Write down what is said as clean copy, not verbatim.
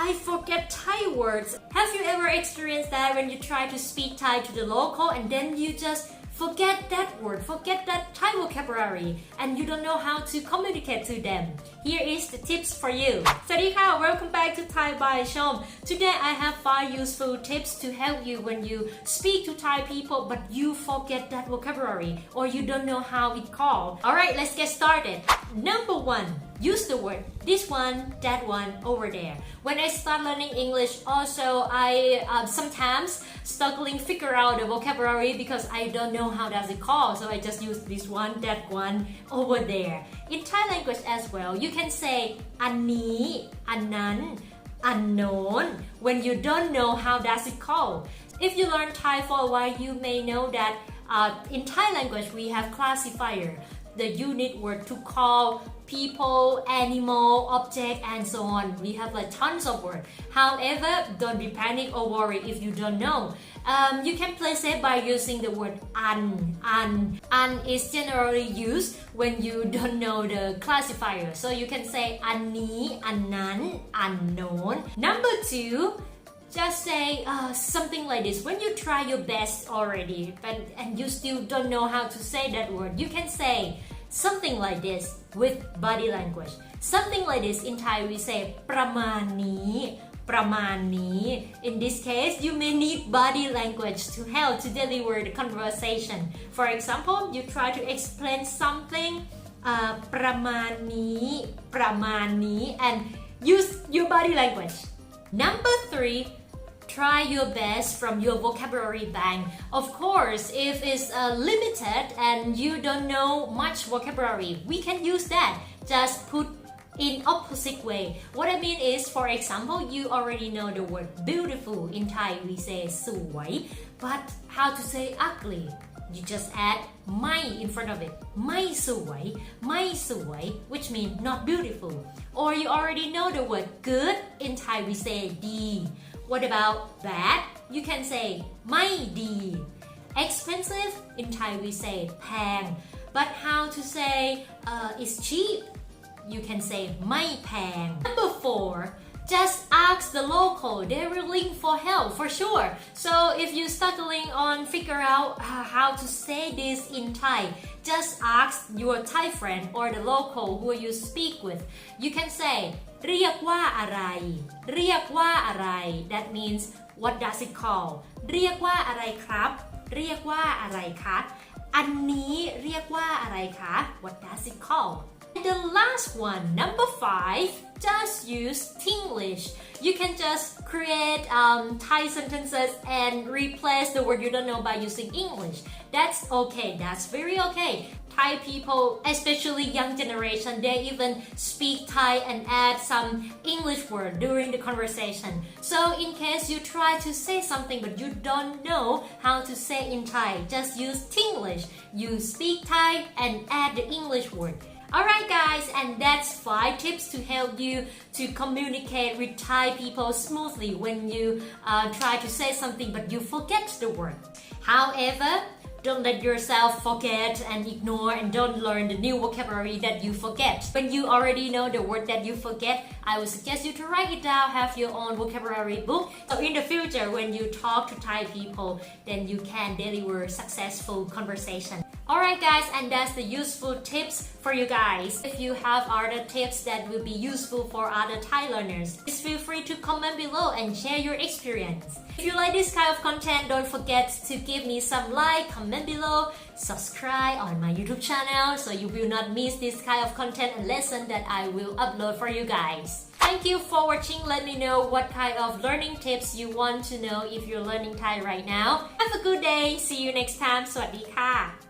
I forget Thai words. Have you ever experienced that when you try to speak Thai to the local and then you just forget that word, forget that Thai vocabulary, and you don't know how to communicate to them? Here is the tips for you. สวัสดีค่ะ Welcome back to Thai by Chom. Today I have 5 useful tips to help you when you speak to Thai people but you forget that vocabulary or you don't know how it called. Alright, let's get started. Number 1. Use the word this one, that one, over there. When I start learning English, also I sometimes struggling figure out the vocabulary because I don't know how does it call. So I just use this one, that one, over there. In Thai language as well, you can say un-nii, un-nán, un-nóhn when you don't know how does it call. If you learn Thai for a while, you may know that in Thai language we have classifier, the unit word to call people, animal, object, and so on. We have like tons of words. However, don't be panic or worry if you don't know. You can play safe by using the word un is generally used when you don't know the classifier. So you can say un-nii, un-nán, un-nóhn. Number 2, just say something like this. When you try your best already and you still don't know how to say that word, you can say something like this with body language. Something like this in Thai we say ประมาณน นี้ ประมาณน นี้ In this case, you may need body language to help to deliver the conversation. For example, you try to explain something ประมาณน นี้ ประมาณน นี้ and use your body language. Number 3. Try your best from your vocabulary bank. Of course, if it's limited and you don't know much vocabulary, we can use that. Just put in opposite way. What I mean is, for example, you already know the word beautiful. In Thai, we say สวย but how to say ugly? You just add ไม่ in front of it. ไม่สวย ไม่สวย which means not beautiful. Or you already know the word good. In Thai, we say ดี What about bad? You can say ไม่ดี Expensive? In Thai we say แพง But how to say it's cheap? You can say ไม่แพง Number 4. Just ask the local. They're willing for help for sure. So if you're struggling on figure out how to say this in Thai, just ask your Thai friend or the local who you speak with. You can say เรียกว่าอะไร เรียกว่าอะไร That means what does it call เรียกว่าอะไรครับ เรียกว่าอะไรคะอันนี้เรียกว่าอะไรคะ What does it call And the last one, number 5, just use Tinglish. You can just create Thai sentences and replace the word you don't know by using English. That's okay. That's very okay. Thai people, especially young generation, they even speak Thai and add some English word during the conversation. So in case you try to say something but you don't know how to say in Thai, just use Tinglish. You speak Thai and add the English word. Alright guys, and that's 5 tips to help you to communicate with Thai people smoothly when you try to say something but you forget the word. However, don't let yourself forget and ignore and don't learn the new vocabulary that you forget. When you already know the word that you forget, I would suggest you to write it down, have your own vocabulary book. So in the future, when you talk to Thai people, then you can deliver successful conversation. Alright guys, and that's the useful tips for you guys. If you have other tips that will be useful for other Thai learners, please feel free to comment below and share your experience. If you like this kind of content, don't forget to give me some like, comment below, subscribe on my YouTube channel so you will not miss this kind of content and lesson that I will upload for you guys. Thank you for watching. Let me know what kind of learning tips you want to know if you're learning Thai right now. Have a good day. See you next time. สวัสดีค่ะ